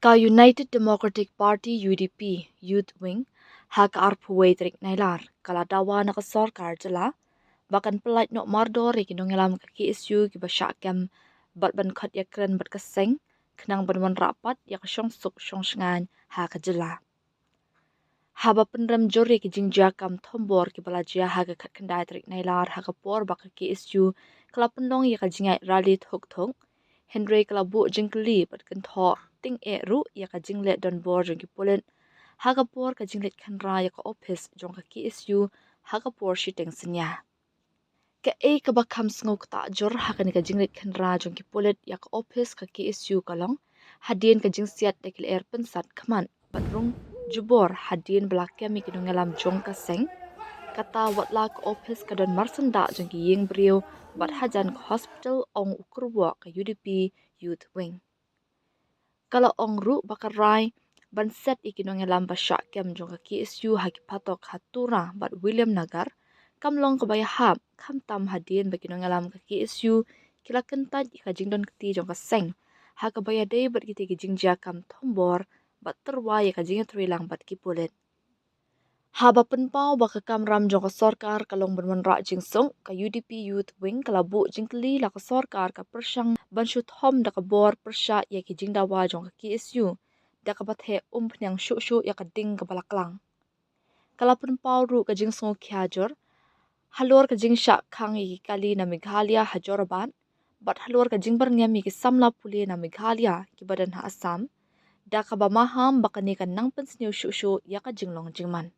Ka United Democratic Party UDP Youth Wing hak arpuwe trik nailar kala dawa na sorkar jela bahkan pelait nok mardor ki nongelam ka KSU ki basyakem bat ban khat yakren bat kaseng kenang ban rapat yak syong suk syong shngan ha ka jela haba penrem jori ki jingja kam thombor ki balajia ha ka khat kendai trik nailar ha ka por bak ka KSU kala pendong yak jingai rally thok thok Henry kala bu jingkli bat kan tho ting e ru yak jinglet don bor jong ki polen ha ka por ka jinglet khan ra yak office jong ka KSU ha ka por shi teng senya ka e ka bakham sngo ta jor ha ka ni ka jinglet khan ra jong ki polet yak office ka KSU kalong hadien ka jingsiat tekil er pensat khaman batrung jubor hadien blak kemi ki nongalam jong ka seng kata watla ka office ka don marsanda jong ki yeng brio bat hajan ka hospital ong ukurwa ka UDP youth wing kalau ong ru bakarai ban set ikinong elam basya kem jong ka KSU haki patok hatura bat William Nagar kamlong kabaya hap kam tam hadien bakinong elam ka KSU kila kentat ika jingdon keti jong ka seng ha kabaya day bat kiti ki jingja kam thombor bat terwa ika jingat rilang bat kipulet haba penpau baka kam ram jong ka sorkar kalong banwan ra jingsong ka UDP youth wing kalabu jingkli la ka sorkar ka persyang banshu thom da ka bor persya ya ki jingdawa jong ka KSU da ka bathe pnyang shu shu ya ka ding ka balaklang kala penpau ru ka jingsong khyajor halor ka jingsha khang yi kali na Meghalaya hajoraban bat halor ka jingbar ngami ki samla puli na Meghalaya ki badan ha Assam da ka ba maham bakani ka nang pensneu shu shu ya ka jinglong jingman